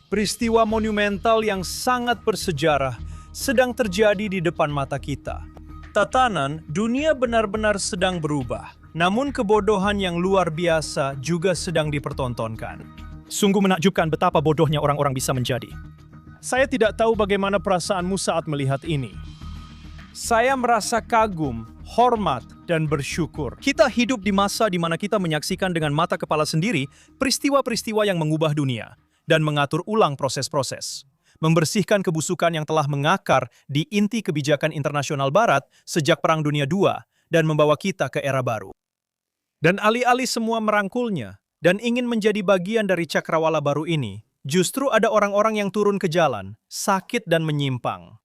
Peristiwa monumental yang sangat bersejarah sedang terjadi di depan mata kita. Tatanan dunia benar-benar sedang berubah, namun kebodohan yang luar biasa juga sedang dipertontonkan. Sungguh menakjubkan betapa bodohnya orang-orang bisa menjadi. Saya tidak tahu bagaimana perasaanmu saat melihat ini. Saya merasa kagum, hormat, dan bersyukur. Kita hidup di masa di mana kita menyaksikan dengan mata kepala sendiri peristiwa-peristiwa yang mengubah dunia dan mengatur ulang proses-proses. Membersihkan kebusukan yang telah mengakar di inti kebijakan internasional Barat sejak Perang Dunia II dan membawa kita ke era baru. Dan alih-alih semua merangkulnya dan ingin menjadi bagian dari cakrawala baru ini, justru ada orang-orang yang turun ke jalan, sakit dan menyimpang.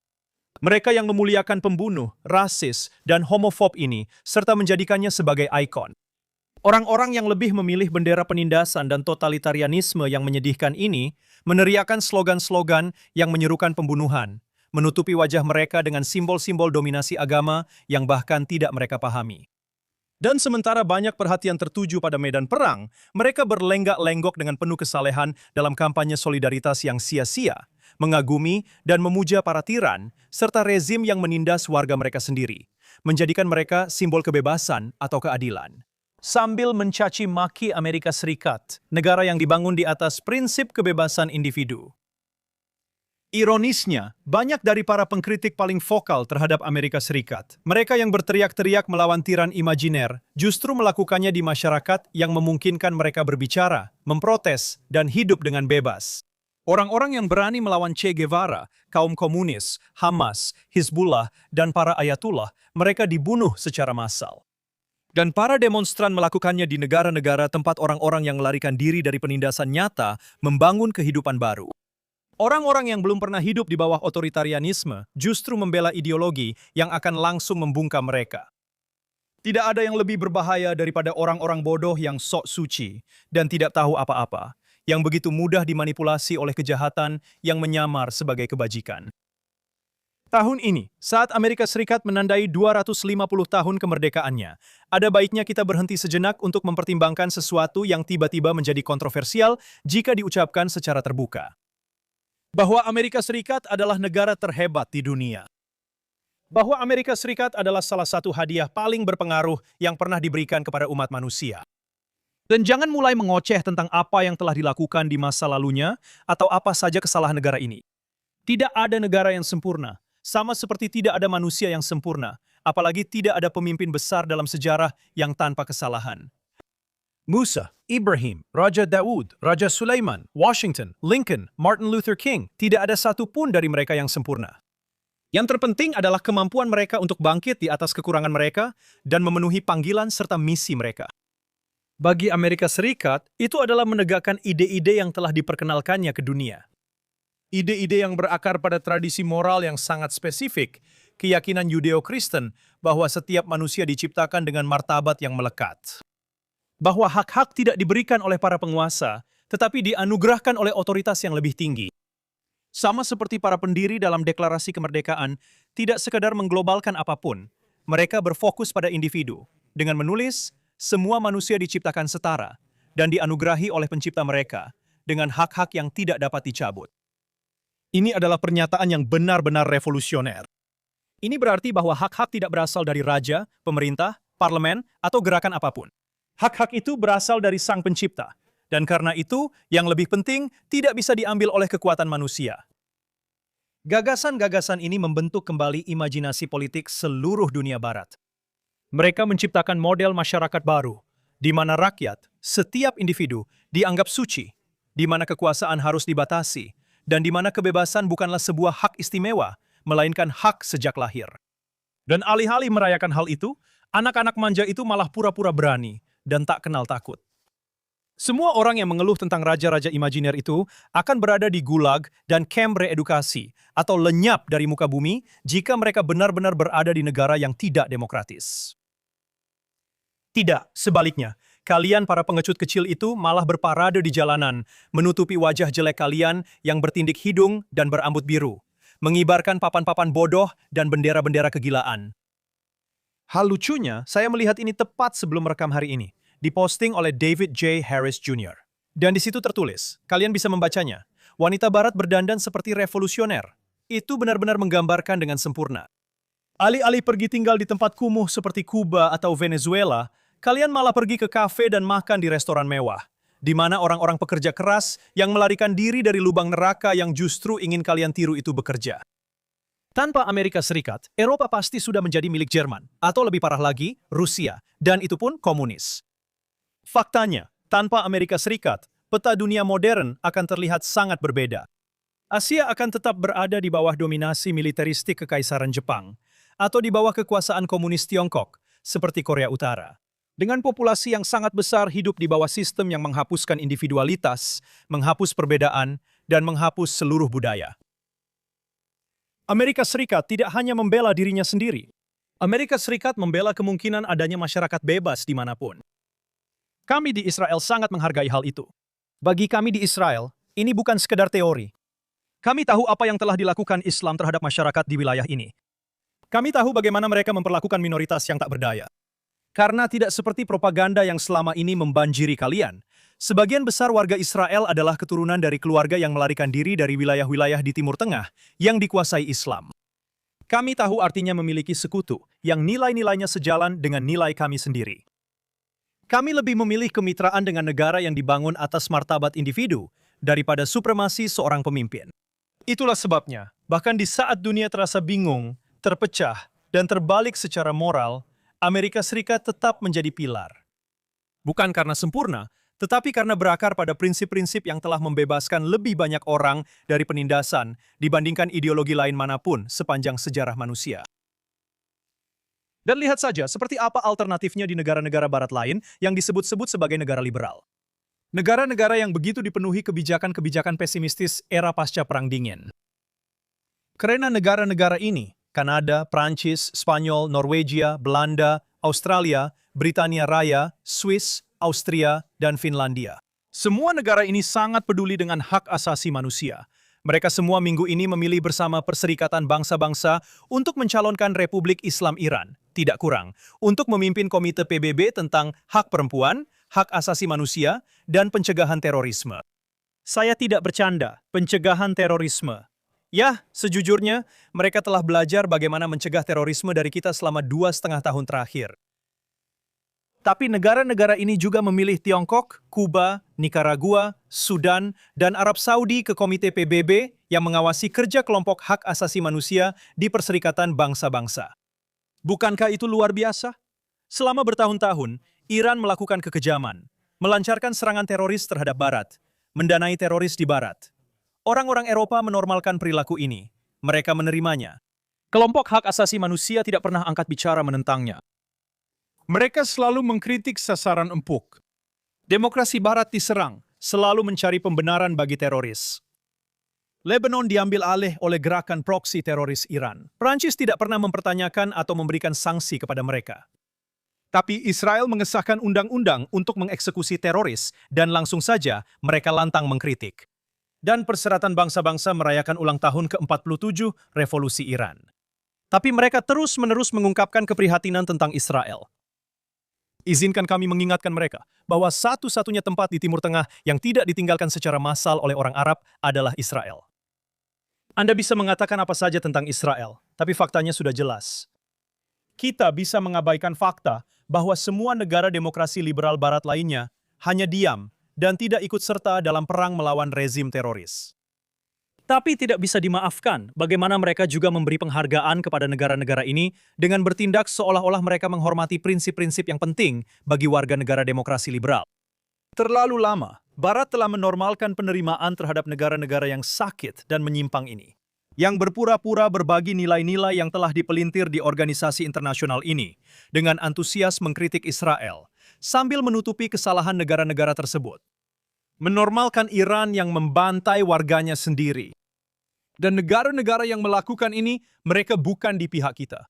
Mereka yang memuliakan pembunuh, rasis, dan homofob ini, serta menjadikannya sebagai ikon. Orang-orang yang lebih memilih bendera penindasan dan totalitarianisme yang menyedihkan ini, meneriakan slogan-slogan yang menyerukan pembunuhan, menutupi wajah mereka dengan simbol-simbol dominasi agama yang bahkan tidak mereka pahami. Dan sementara banyak perhatian tertuju pada medan perang, mereka berlenggak-lenggok dengan penuh kesalehan dalam kampanye solidaritas yang sia-sia, mengagumi dan memuja para tiran, serta rezim yang menindas warga mereka sendiri, menjadikan mereka simbol kebebasan atau keadilan. Sambil mencaci maki Amerika Serikat, negara yang dibangun di atas prinsip kebebasan individu. Ironisnya, banyak dari para pengkritik paling vokal terhadap Amerika Serikat, mereka yang berteriak-teriak melawan tiran imajiner, justru melakukannya di masyarakat yang memungkinkan mereka berbicara, memprotes, dan hidup dengan bebas. Orang-orang yang berani melawan Che Guevara, kaum komunis, Hamas, Hizbullah, dan para ayatullah, mereka dibunuh secara massal. Dan para demonstran melakukannya di negara-negara tempat orang-orang yang melarikan diri dari penindasan nyata membangun kehidupan baru. Orang-orang yang belum pernah hidup di bawah otoritarianisme justru membela ideologi yang akan langsung membungkam mereka. Tidak ada yang lebih berbahaya daripada orang-orang bodoh yang sok suci dan tidak tahu apa-apa, yang begitu mudah dimanipulasi oleh kejahatan yang menyamar sebagai kebajikan. Tahun ini, saat Amerika Serikat menandai 250 tahun kemerdekaannya, ada baiknya kita berhenti sejenak untuk mempertimbangkan sesuatu yang tiba-tiba menjadi kontroversial jika diucapkan secara terbuka. Bahwa Amerika Serikat adalah negara terhebat di dunia. Bahwa Amerika Serikat adalah salah satu hadiah paling berpengaruh yang pernah diberikan kepada umat manusia. Dan jangan mulai mengoceh tentang apa yang telah dilakukan di masa lalunya atau apa saja kesalahan negara ini. Tidak ada negara yang sempurna. Sama seperti tidak ada manusia yang sempurna, apalagi tidak ada pemimpin besar dalam sejarah yang tanpa kesalahan. Musa, Ibrahim, Raja Daud, Raja Sulaiman, Washington, Lincoln, Martin Luther King, tidak ada satu pun dari mereka yang sempurna. Yang terpenting adalah kemampuan mereka untuk bangkit di atas kekurangan mereka dan memenuhi panggilan serta misi mereka. Bagi Amerika Serikat, itu adalah menegakkan ide-ide yang telah diperkenalkannya ke dunia. Ide-ide yang berakar pada tradisi moral yang sangat spesifik, keyakinan Yudeo-Kristen bahwa setiap manusia diciptakan dengan martabat yang melekat. Bahwa hak-hak tidak diberikan oleh para penguasa, tetapi dianugerahkan oleh otoritas yang lebih tinggi. Sama seperti para pendiri dalam deklarasi kemerdekaan, tidak sekadar mengglobalkan apapun, mereka berfokus pada individu, dengan menulis, semua manusia diciptakan setara, dan dianugerahi oleh pencipta mereka, dengan hak-hak yang tidak dapat dicabut. Ini adalah pernyataan yang benar-benar revolusioner. Ini berarti bahwa hak-hak tidak berasal dari raja, pemerintah, parlemen, atau gerakan apapun. Hak-hak itu berasal dari Sang Pencipta, dan karena itu, yang lebih penting tidak bisa diambil oleh kekuatan manusia. Gagasan-gagasan ini membentuk kembali imajinasi politik seluruh dunia barat. Mereka menciptakan model masyarakat baru, di mana rakyat, setiap individu, dianggap suci, di mana kekuasaan harus dibatasi, dan di mana kebebasan bukanlah sebuah hak istimewa, melainkan hak sejak lahir. Dan alih-alih merayakan hal itu, anak-anak manja itu malah pura-pura berani dan tak kenal takut. Semua orang yang mengeluh tentang raja-raja imajiner itu akan berada di gulag dan kamp reedukasi atau lenyap dari muka bumi jika mereka benar-benar berada di negara yang tidak demokratis. Tidak, sebaliknya. Kalian para pengecut kecil itu malah berparade di jalanan, menutupi wajah jelek kalian yang bertindik hidung dan berambut biru, mengibarkan papan-papan bodoh dan bendera-bendera kegilaan. Hal lucunya, saya melihat ini tepat sebelum merekam hari ini, diposting oleh David J. Harris Jr. Dan di situ tertulis, kalian bisa membacanya, wanita barat berdandan seperti revolusioner. Itu benar-benar menggambarkan dengan sempurna. Alih-alih pergi tinggal di tempat kumuh seperti Kuba atau Venezuela, kalian malah pergi ke kafe dan makan di restoran mewah, di mana orang-orang pekerja keras yang melarikan diri dari lubang neraka yang justru ingin kalian tiru itu bekerja. Tanpa Amerika Serikat, Eropa pasti sudah menjadi milik Jerman, atau lebih parah lagi, Rusia, dan itu pun komunis. Faktanya, tanpa Amerika Serikat, peta dunia modern akan terlihat sangat berbeda. Asia akan tetap berada di bawah dominasi militeristik Kekaisaran Jepang, atau di bawah kekuasaan komunis Tiongkok, seperti Korea Utara. Dengan populasi yang sangat besar hidup di bawah sistem yang menghapuskan individualitas, menghapus perbedaan, dan menghapus seluruh budaya. Amerika Serikat tidak hanya membela dirinya sendiri. Amerika Serikat membela kemungkinan adanya masyarakat bebas dimanapun. Kami di Israel sangat menghargai hal itu. Bagi kami di Israel, ini bukan sekedar teori. Kami tahu apa yang telah dilakukan Islam terhadap masyarakat di wilayah ini. Kami tahu bagaimana mereka memperlakukan minoritas yang tak berdaya. Karena tidak seperti propaganda yang selama ini membanjiri kalian, sebagian besar warga Israel adalah keturunan dari keluarga yang melarikan diri dari wilayah-wilayah di Timur Tengah yang dikuasai Islam. Kami tahu artinya memiliki sekutu yang nilai-nilainya sejalan dengan nilai kami sendiri. Kami lebih memilih kemitraan dengan negara yang dibangun atas martabat individu daripada supremasi seorang pemimpin. Itulah sebabnya, bahkan di saat dunia terasa bingung, terpecah, dan terbalik secara moral, Amerika Serikat tetap menjadi pilar. Bukan karena sempurna, tetapi karena berakar pada prinsip-prinsip yang telah membebaskan lebih banyak orang dari penindasan dibandingkan ideologi lain manapun sepanjang sejarah manusia. Dan lihat saja seperti apa alternatifnya di negara-negara barat lain yang disebut-sebut sebagai negara liberal. Negara-negara yang begitu dipenuhi kebijakan-kebijakan pesimistis era pasca Perang Dingin. Karena negara-negara ini, Kanada, Prancis, Spanyol, Norwegia, Belanda, Australia, Britania Raya, Swiss, Austria, dan Finlandia. Semua negara ini sangat peduli dengan hak asasi manusia. Mereka semua minggu ini memilih bersama Perserikatan Bangsa-Bangsa untuk mencalonkan Republik Islam Iran, tidak kurang, untuk memimpin Komite PBB tentang hak perempuan, hak asasi manusia, dan pencegahan terorisme. Saya tidak bercanda, pencegahan terorisme. Ya, sejujurnya, mereka telah belajar bagaimana mencegah terorisme dari kita selama 2,5 tahun terakhir. Tapi negara-negara ini juga memilih Tiongkok, Kuba, Nicaragua, Sudan, dan Arab Saudi ke Komite PBB yang mengawasi kerja kelompok hak asasi manusia di Perserikatan Bangsa-Bangsa. Bukankah itu luar biasa? Selama bertahun-tahun, Iran melakukan kekejaman, melancarkan serangan teroris terhadap Barat, mendanai teroris di Barat. Orang-orang Eropa menormalkan perilaku ini. Mereka menerimanya. Kelompok hak asasi manusia tidak pernah angkat bicara menentangnya. Mereka selalu mengkritik sasaran empuk. Demokrasi Barat diserang, selalu mencari pembenaran bagi teroris. Lebanon diambil alih oleh gerakan proksi teroris Iran. Prancis tidak pernah mempertanyakan atau memberikan sanksi kepada mereka. Tapi Israel mengesahkan undang-undang untuk mengeksekusi teroris dan langsung saja mereka lantang mengkritik. Dan Perserikatan Bangsa-Bangsa merayakan ulang tahun ke-47 Revolusi Iran. Tapi mereka terus-menerus mengungkapkan keprihatinan tentang Israel. Izinkan kami mengingatkan mereka bahwa satu-satunya tempat di Timur Tengah yang tidak ditinggalkan secara massal oleh orang Arab adalah Israel. Anda bisa mengatakan apa saja tentang Israel, tapi faktanya sudah jelas. Kita bisa mengabaikan fakta bahwa semua negara demokrasi liberal Barat lainnya hanya diam dan tidak ikut serta dalam perang melawan rezim teroris. Tapi tidak bisa dimaafkan bagaimana mereka juga memberi penghargaan kepada negara-negara ini dengan bertindak seolah-olah mereka menghormati prinsip-prinsip yang penting bagi warga negara demokrasi liberal. Terlalu lama, Barat telah menormalkan penerimaan terhadap negara-negara yang sakit dan menyimpang ini, yang berpura-pura berbagi nilai-nilai yang telah dipelintir di organisasi internasional ini, dengan antusias mengkritik Israel, sambil menutupi kesalahan negara-negara tersebut. Menormalkan Iran yang membantai warganya sendiri. Dan negara-negara yang melakukan ini, mereka bukan di pihak kita.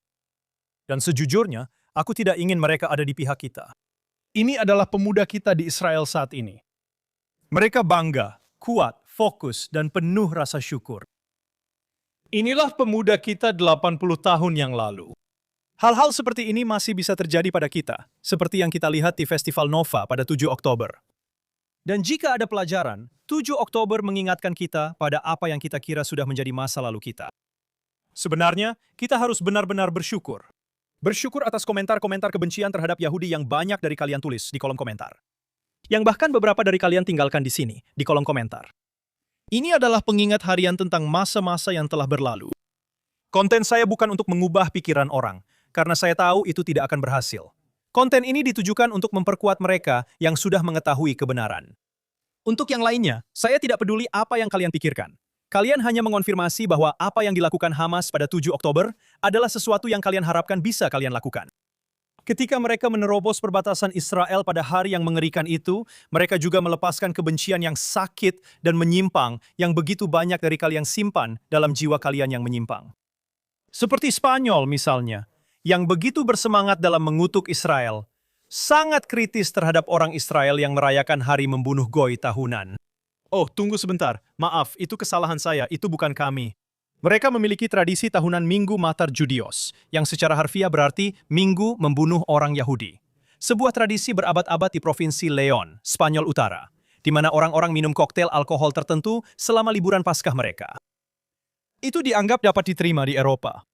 Dan sejujurnya, aku tidak ingin mereka ada di pihak kita. Ini adalah pemuda kita di Israel saat ini. Mereka bangga, kuat, fokus, dan penuh rasa syukur. Inilah pemuda kita 80 tahun yang lalu. Hal-hal seperti ini masih bisa terjadi pada kita, seperti yang kita lihat di Festival Nova pada 7 Oktober. Dan jika ada pelajaran, 7 Oktober mengingatkan kita pada apa yang kita kira sudah menjadi masa lalu kita. Sebenarnya, kita harus benar-benar bersyukur. Bersyukur atas komentar-komentar kebencian terhadap Yahudi yang banyak dari kalian tulis di kolom komentar. Yang bahkan beberapa dari kalian tinggalkan di sini, di kolom komentar. Ini adalah pengingat harian tentang masa-masa yang telah berlalu. Konten saya bukan untuk mengubah pikiran orang, karena saya tahu itu tidak akan berhasil. Konten ini ditujukan untuk memperkuat mereka yang sudah mengetahui kebenaran. Untuk yang lainnya, saya tidak peduli apa yang kalian pikirkan. Kalian hanya mengonfirmasi bahwa apa yang dilakukan Hamas pada 7 Oktober adalah sesuatu yang kalian harapkan bisa kalian lakukan. Ketika mereka menerobos perbatasan Israel pada hari yang mengerikan itu, mereka juga melepaskan kebencian yang sakit dan menyimpang yang begitu banyak dari kalian simpan dalam jiwa kalian yang menyimpang. Seperti Spanyol misalnya, yang begitu bersemangat dalam mengutuk Israel, sangat kritis terhadap orang Israel yang merayakan hari membunuh Goy tahunan. Oh, tunggu sebentar. Maaf, itu kesalahan saya, itu bukan kami. Mereka memiliki tradisi tahunan Minggu Matar Judios, yang secara harfiah berarti Minggu membunuh orang Yahudi. Sebuah tradisi berabad-abad di Provinsi Leon, Spanyol Utara, di mana orang-orang minum koktail alkohol tertentu selama liburan Paskah mereka. Itu dianggap dapat diterima di Eropa.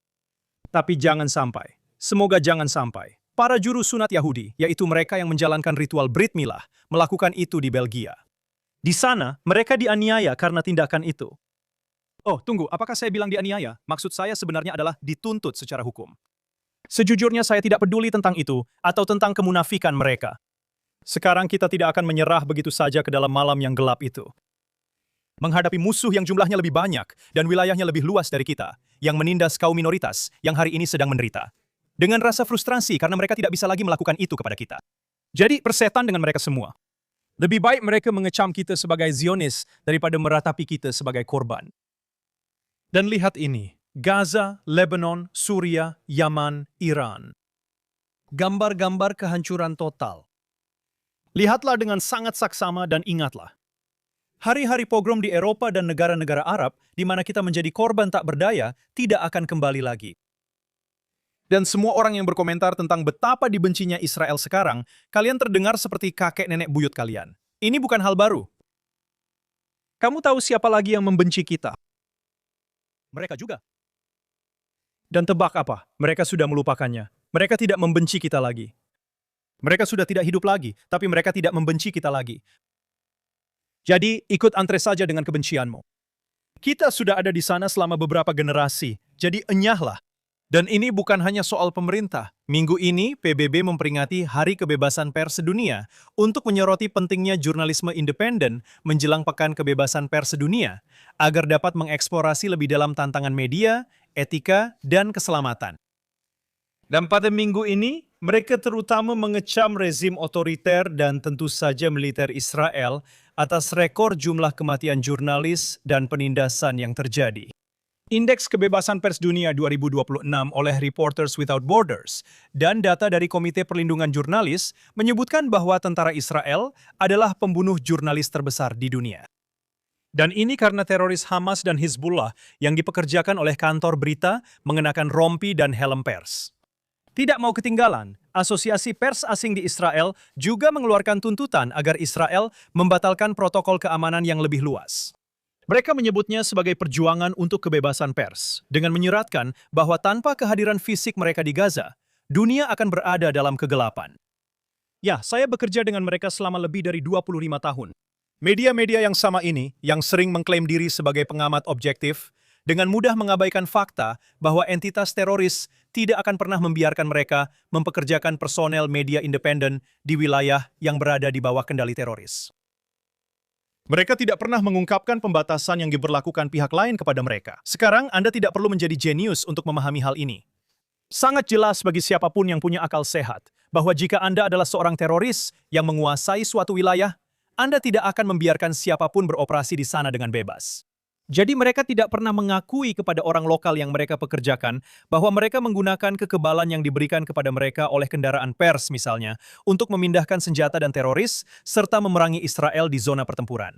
Tapi jangan sampai, semoga jangan sampai, para juru sunat Yahudi, yaitu mereka yang menjalankan ritual Brit Milah, melakukan itu di Belgia. Di sana, mereka dianiaya karena tindakan itu. Oh, tunggu, apakah saya bilang dianiaya? Maksud saya sebenarnya adalah dituntut secara hukum. Sejujurnya saya tidak peduli tentang itu, atau tentang kemunafikan mereka. Sekarang kita tidak akan menyerah begitu saja ke dalam malam yang gelap itu. Menghadapi musuh yang jumlahnya lebih banyak dan wilayahnya lebih luas dari kita, yang menindas kaum minoritas yang hari ini sedang menderita. Dengan rasa frustrasi karena mereka tidak bisa lagi melakukan itu kepada kita. Jadi persetan dengan mereka semua. Lebih baik mereka mengecam kita sebagai Zionis daripada meratapi kita sebagai korban. Dan lihat ini, Gaza, Lebanon, Suria, Yaman, Iran. Gambar-gambar kehancuran total. Lihatlah dengan sangat saksama dan ingatlah. Hari-hari pogrom di Eropa dan negara-negara Arab, di mana kita menjadi korban tak berdaya, tidak akan kembali lagi. Dan semua orang yang berkomentar tentang betapa dibencinya Israel sekarang, kalian terdengar seperti kakek nenek buyut kalian. Ini bukan hal baru. Kamu tahu siapa lagi yang membenci kita? Mereka juga. Dan tebak apa? Mereka sudah melupakannya. Mereka tidak membenci kita lagi. Mereka sudah tidak hidup lagi, tapi mereka tidak membenci kita lagi. Jadi, ikut antre saja dengan kebencianmu. Kita sudah ada di sana selama beberapa generasi, jadi enyahlah. Dan ini bukan hanya soal pemerintah. Minggu ini, PBB memperingati Hari Kebebasan Pers Sedunia untuk menyoroti pentingnya jurnalisme independen menjelang Pekan Kebebasan Pers Sedunia, agar dapat mengeksplorasi lebih dalam tantangan media, etika, dan keselamatan. Dan pada minggu ini, mereka terutama mengecam rezim otoriter dan tentu saja militer Israel atas rekor jumlah kematian jurnalis dan penindasan yang terjadi. Indeks Kebebasan Pers Dunia 2026 oleh Reporters Without Borders dan data dari Komite Perlindungan Jurnalis menyebutkan bahwa tentara Israel adalah pembunuh jurnalis terbesar di dunia. Dan ini karena teroris Hamas dan Hizbullah yang dipekerjakan oleh kantor berita mengenakan rompi dan helm pers. Tidak mau ketinggalan, Asosiasi Pers Asing di Israel juga mengeluarkan tuntutan agar Israel membatalkan protokol keamanan yang lebih luas. Mereka menyebutnya sebagai perjuangan untuk kebebasan pers, dengan menyeratkan bahwa tanpa kehadiran fisik mereka di Gaza, dunia akan berada dalam kegelapan. Ya, saya bekerja dengan mereka selama lebih dari 25 tahun. Media-media yang sama ini, yang sering mengklaim diri sebagai pengamat objektif, dengan mudah mengabaikan fakta bahwa entitas teroris tidak akan pernah membiarkan mereka mempekerjakan personel media independen di wilayah yang berada di bawah kendali teroris. Mereka tidak pernah mengungkapkan pembatasan yang diberlakukan pihak lain kepada mereka. Sekarang Anda tidak perlu menjadi jenius untuk memahami hal ini. Sangat jelas bagi siapapun yang punya akal sehat bahwa jika Anda adalah seorang teroris yang menguasai suatu wilayah, Anda tidak akan membiarkan siapapun beroperasi di sana dengan bebas. Jadi mereka tidak pernah mengakui kepada orang lokal yang mereka pekerjakan bahwa mereka menggunakan kekebalan yang diberikan kepada mereka oleh kendaraan pers misalnya untuk memindahkan senjata dan teroris serta memerangi Israel di zona pertempuran.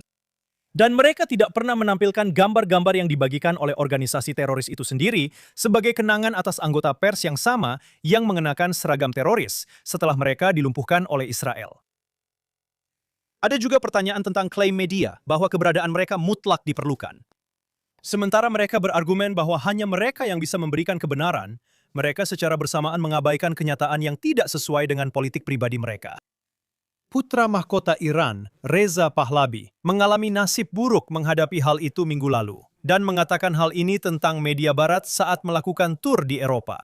Dan mereka tidak pernah menampilkan gambar-gambar yang dibagikan oleh organisasi teroris itu sendiri sebagai kenangan atas anggota pers yang sama yang mengenakan seragam teroris setelah mereka dilumpuhkan oleh Israel. Ada juga pertanyaan tentang klaim media bahwa keberadaan mereka mutlak diperlukan. Sementara mereka berargumen bahwa hanya mereka yang bisa memberikan kebenaran, mereka secara bersamaan mengabaikan kenyataan yang tidak sesuai dengan politik pribadi mereka. Putra mahkota Iran, Reza Pahlavi, mengalami nasib buruk menghadapi hal itu minggu lalu dan mengatakan hal ini tentang media barat saat melakukan tur di Eropa.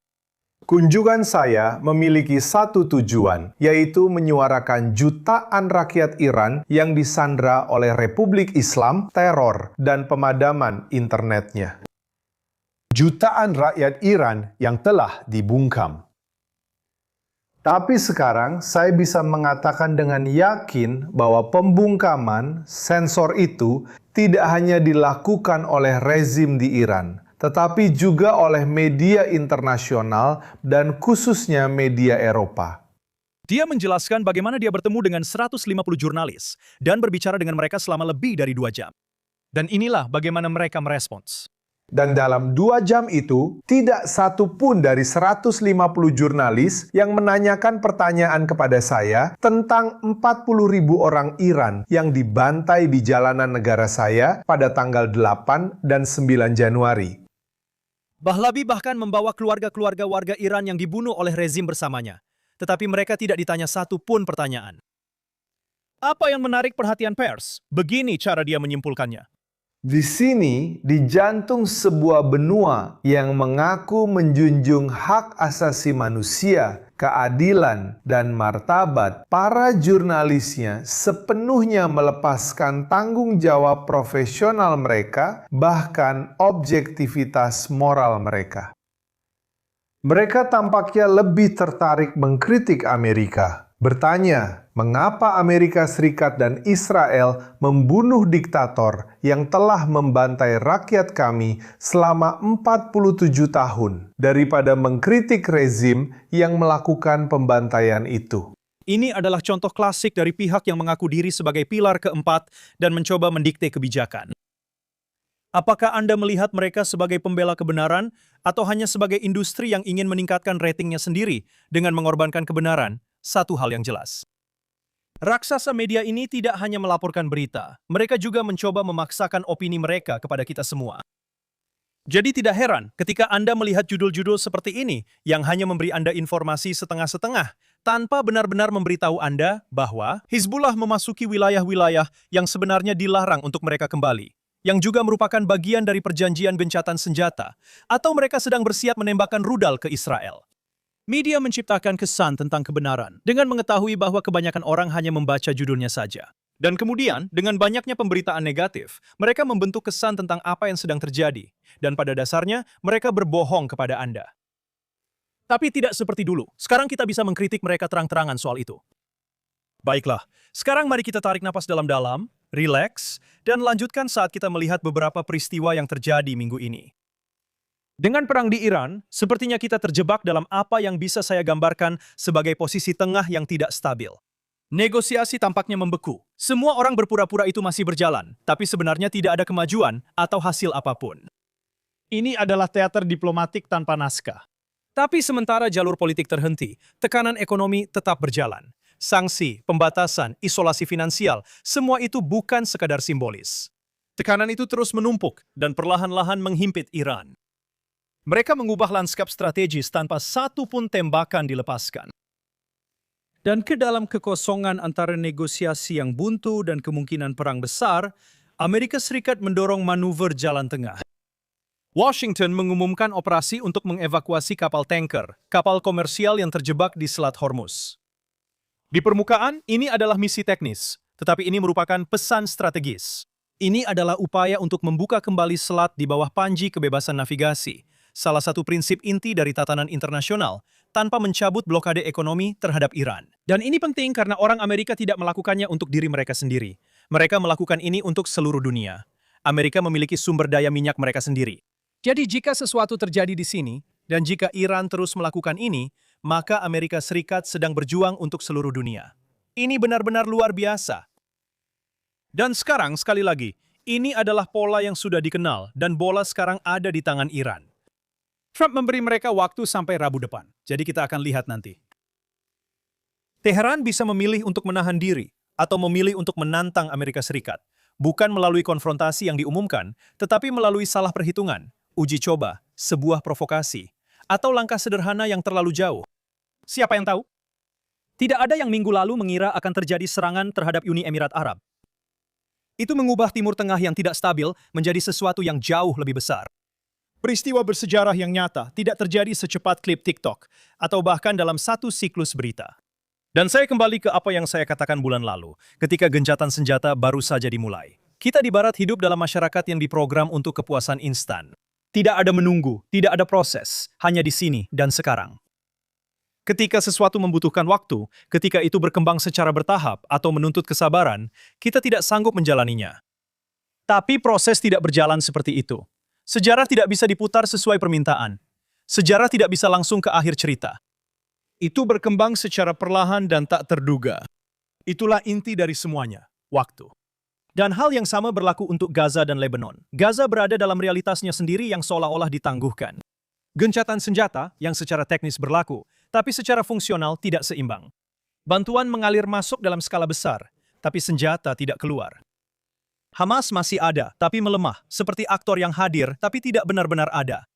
Kunjungan saya memiliki satu tujuan, yaitu menyuarakan jutaan rakyat Iran yang disandra oleh Republik Islam, teror, dan pemadaman internetnya. Jutaan rakyat Iran yang telah dibungkam. Tapi sekarang saya bisa mengatakan dengan yakin bahwa pembungkaman sensor itu tidak hanya dilakukan oleh rezim di Iran, tetapi juga oleh media internasional dan khususnya media Eropa. Dia menjelaskan bagaimana dia bertemu dengan 150 jurnalis dan berbicara dengan mereka selama lebih dari 2 jam. Dan inilah bagaimana mereka merespons. Dan dalam 2 jam itu, tidak satu pun dari 150 jurnalis yang menanyakan pertanyaan kepada saya tentang 40.000 orang Iran yang dibantai di jalanan negara saya pada tanggal 8 dan 9 Januari. Pahlavi bahkan membawa keluarga-keluarga warga Iran yang dibunuh oleh rezim bersamanya. Tetapi mereka tidak ditanya satu pun pertanyaan. Apa yang menarik perhatian pers? Begini cara dia menyimpulkannya. Di sini, di jantung sebuah benua yang mengaku menjunjung hak asasi manusia, keadilan, dan martabat, para jurnalisnya sepenuhnya melepaskan tanggung jawab profesional mereka, bahkan objektivitas moral mereka. Mereka tampaknya lebih tertarik mengkritik Amerika, bertanya, mengapa Amerika Serikat dan Israel membunuh diktator yang telah membantai rakyat kami selama 47 tahun daripada mengkritik rezim yang melakukan pembantaian itu. Ini adalah contoh klasik dari pihak yang mengaku diri sebagai pilar keempat dan mencoba mendikte kebijakan. Apakah Anda melihat mereka sebagai pembela kebenaran atau hanya sebagai industri yang ingin meningkatkan ratingnya sendiri dengan mengorbankan kebenaran? Satu hal yang jelas. Raksasa media ini tidak hanya melaporkan berita, mereka juga mencoba memaksakan opini mereka kepada kita semua. Jadi tidak heran ketika Anda melihat judul-judul seperti ini yang hanya memberi Anda informasi setengah-setengah tanpa benar-benar memberitahu Anda bahwa Hizbullah memasuki wilayah-wilayah yang sebenarnya dilarang untuk mereka kembali, yang juga merupakan bagian dari perjanjian gencatan senjata, atau mereka sedang bersiap menembakkan rudal ke Israel. Media menciptakan kesan tentang kebenaran dengan mengetahui bahwa kebanyakan orang hanya membaca judulnya saja. Dan kemudian, dengan banyaknya pemberitaan negatif, mereka membentuk kesan tentang apa yang sedang terjadi. Dan pada dasarnya, mereka berbohong kepada Anda. Tapi tidak seperti dulu. Sekarang kita bisa mengkritik mereka terang-terangan soal itu. Baiklah, sekarang mari kita tarik napas dalam-dalam, rileks, dan lanjutkan saat kita melihat beberapa peristiwa yang terjadi minggu ini. Dengan perang di Iran, sepertinya kita terjebak dalam apa yang bisa saya gambarkan sebagai posisi tengah yang tidak stabil. Negosiasi tampaknya membeku. Semua orang berpura-pura itu masih berjalan, tapi sebenarnya tidak ada kemajuan atau hasil apapun. Ini adalah teater diplomatik tanpa naskah. Tapi sementara jalur politik terhenti, tekanan ekonomi tetap berjalan. Sanksi, pembatasan, isolasi finansial, semua itu bukan sekadar simbolis. Tekanan itu terus menumpuk dan perlahan-lahan menghimpit Iran. Mereka mengubah lanskap strategis tanpa satu pun tembakan dilepaskan. Dan ke dalam kekosongan antara negosiasi yang buntu dan kemungkinan perang besar, Amerika Serikat mendorong manuver jalan tengah. Washington mengumumkan operasi untuk mengevakuasi kapal tanker, kapal komersial yang terjebak di Selat Hormuz. Di permukaan, ini adalah misi teknis, tetapi ini merupakan pesan strategis. Ini adalah upaya untuk membuka kembali selat di bawah panji kebebasan navigasi, salah satu prinsip inti dari tatanan internasional, tanpa mencabut blokade ekonomi terhadap Iran. Dan ini penting karena orang Amerika tidak melakukannya untuk diri mereka sendiri. Mereka melakukan ini untuk seluruh dunia. Amerika memiliki sumber daya minyak mereka sendiri. Jadi jika sesuatu terjadi di sini, dan jika Iran terus melakukan ini, maka Amerika Serikat sedang berjuang untuk seluruh dunia. Ini benar-benar luar biasa. Dan sekarang, sekali lagi, ini adalah pola yang sudah dikenal, dan bola sekarang ada di tangan Iran. Trump memberi mereka waktu sampai Rabu depan, jadi kita akan lihat nanti. Teheran bisa memilih untuk menahan diri atau memilih untuk menantang Amerika Serikat, bukan melalui konfrontasi yang diumumkan, tetapi melalui salah perhitungan, uji coba, sebuah provokasi, atau langkah sederhana yang terlalu jauh. Siapa yang tahu? Tidak ada yang minggu lalu mengira akan terjadi serangan terhadap Uni Emirat Arab. Itu mengubah Timur Tengah yang tidak stabil menjadi sesuatu yang jauh lebih besar. Peristiwa bersejarah yang nyata tidak terjadi secepat klip TikTok atau bahkan dalam satu siklus berita. Dan saya kembali ke apa yang saya katakan bulan lalu, ketika gencatan senjata baru saja dimulai. Kita di Barat hidup dalam masyarakat yang diprogram untuk kepuasan instan. Tidak ada menunggu, tidak ada proses, hanya di sini dan sekarang. Ketika sesuatu membutuhkan waktu, ketika itu berkembang secara bertahap atau menuntut kesabaran, kita tidak sanggup menjalaninya. Tapi proses tidak berjalan seperti itu. Sejarah tidak bisa diputar sesuai permintaan. Sejarah tidak bisa langsung ke akhir cerita. Itu berkembang secara perlahan dan tak terduga. Itulah inti dari semuanya, waktu. Dan hal yang sama berlaku untuk Gaza dan Lebanon. Gaza berada dalam realitasnya sendiri yang seolah-olah ditangguhkan. Gencatan senjata yang secara teknis berlaku, tapi secara fungsional tidak seimbang. Bantuan mengalir masuk dalam skala besar, tapi senjata tidak keluar. Hamas masih ada, tapi melemah, seperti aktor yang hadir, tapi tidak benar-benar ada.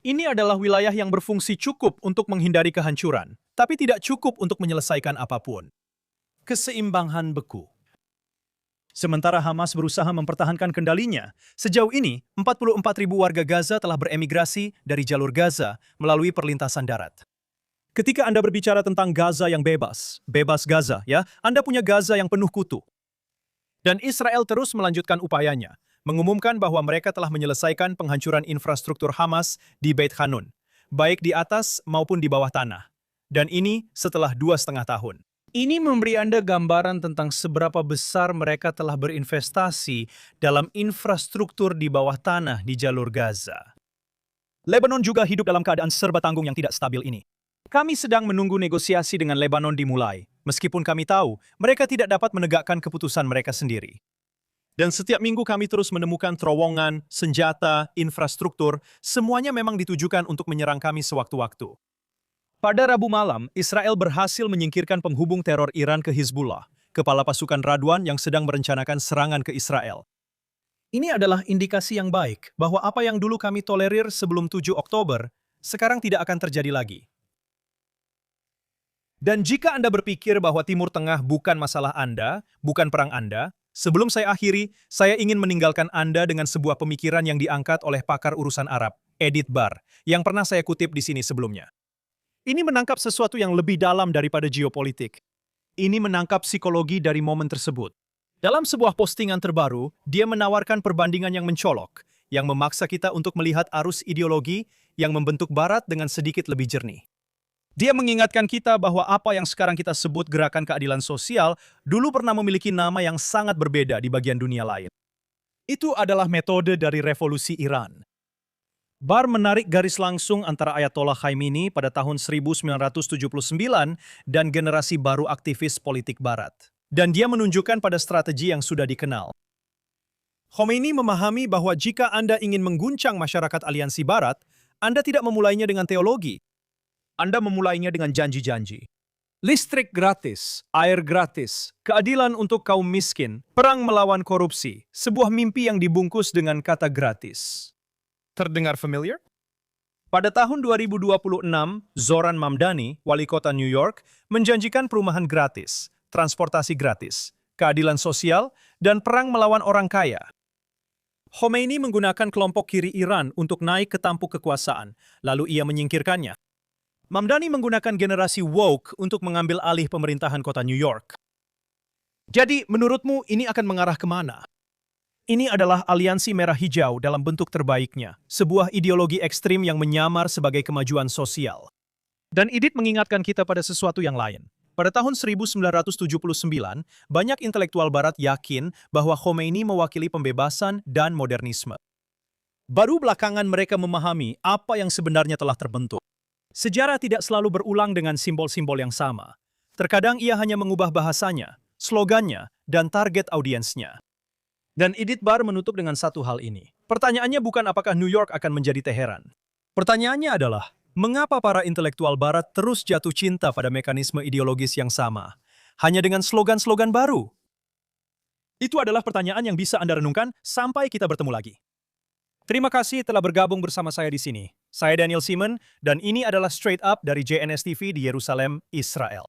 Ini adalah wilayah yang berfungsi cukup untuk menghindari kehancuran, tapi tidak cukup untuk menyelesaikan apapun. Keseimbangan beku. Sementara Hamas berusaha mempertahankan kendalinya, sejauh ini 44.000 warga Gaza telah beremigrasi dari jalur Gaza melalui perlintasan darat. Ketika Anda berbicara tentang Gaza yang bebas Gaza, ya, Anda punya Gaza yang penuh kutu. Dan Israel terus melanjutkan upayanya, mengumumkan bahwa mereka telah menyelesaikan penghancuran infrastruktur Hamas di Beit Hanun, baik di atas maupun di bawah tanah. Dan ini setelah 2,5 tahun. Ini memberi Anda gambaran tentang seberapa besar mereka telah berinvestasi dalam infrastruktur di bawah tanah di jalur Gaza. Lebanon juga hidup dalam keadaan serba tanggung yang tidak stabil ini. Kami sedang menunggu negosiasi dengan Lebanon dimulai, meskipun kami tahu mereka tidak dapat menegakkan keputusan mereka sendiri. Dan setiap minggu kami terus menemukan terowongan, senjata, infrastruktur, semuanya memang ditujukan untuk menyerang kami sewaktu-waktu. Pada Rabu malam, Israel berhasil menyingkirkan penghubung teror Iran ke Hizbullah, kepala pasukan Radwan yang sedang merencanakan serangan ke Israel. Ini adalah indikasi yang baik bahwa apa yang dulu kami tolerir sebelum 7 Oktober, sekarang tidak akan terjadi lagi. Dan jika Anda berpikir bahwa Timur Tengah bukan masalah Anda, bukan perang Anda, sebelum saya akhiri, saya ingin meninggalkan Anda dengan sebuah pemikiran yang diangkat oleh pakar urusan Arab, Edith Barr, yang pernah saya kutip di sini sebelumnya. Ini menangkap sesuatu yang lebih dalam daripada geopolitik. Ini menangkap psikologi dari momen tersebut. Dalam sebuah postingan terbaru, dia menawarkan perbandingan yang mencolok, yang memaksa kita untuk melihat arus ideologi yang membentuk Barat dengan sedikit lebih jernih. Dia mengingatkan kita bahwa apa yang sekarang kita sebut gerakan keadilan sosial dulu pernah memiliki nama yang sangat berbeda di bagian dunia lain. Itu adalah metode dari revolusi Iran. Barr menarik garis langsung antara Ayatollah Khamenei pada tahun 1979 dan generasi baru aktivis politik Barat. Dan dia menunjukkan pada strategi yang sudah dikenal. Khamenei memahami bahwa jika Anda ingin mengguncang masyarakat aliansi Barat, Anda tidak memulainya dengan teologi. Anda memulainya dengan janji-janji. Listrik gratis, air gratis, keadilan untuk kaum miskin, perang melawan korupsi, sebuah mimpi yang dibungkus dengan kata gratis. Terdengar familiar? Pada tahun 2026, Zoran Mamdani, wali kota New York, menjanjikan perumahan gratis, transportasi gratis, keadilan sosial, dan perang melawan orang kaya. Khomeini menggunakan kelompok kiri Iran untuk naik ke tampuk kekuasaan, lalu ia menyingkirkannya. Mamdani menggunakan generasi woke untuk mengambil alih pemerintahan kota New York. Jadi, menurutmu ini akan mengarah kemana? Ini adalah aliansi merah hijau dalam bentuk terbaiknya, sebuah ideologi ekstrim yang menyamar sebagai kemajuan sosial. Dan Edith mengingatkan kita pada sesuatu yang lain. Pada tahun 1979, banyak intelektual Barat yakin bahwa Khomeini mewakili pembebasan dan modernisme. Baru belakangan mereka memahami apa yang sebenarnya telah terbentuk. Sejarah tidak selalu berulang dengan simbol-simbol yang sama. Terkadang ia hanya mengubah bahasanya, slogannya, dan target audiensnya. Dan Edith Barr menutup dengan satu hal ini. Pertanyaannya bukan apakah New York akan menjadi Teheran. Pertanyaannya adalah, mengapa para intelektual Barat terus jatuh cinta pada mekanisme ideologis yang sama? hanya dengan slogan-slogan baru? Itu adalah pertanyaan yang bisa Anda renungkan sampai kita bertemu lagi. Terima kasih telah bergabung bersama saya di sini. Saya Daniel Simon, dan ini adalah Straight Up dari JNS TV di Yerusalem, Israel.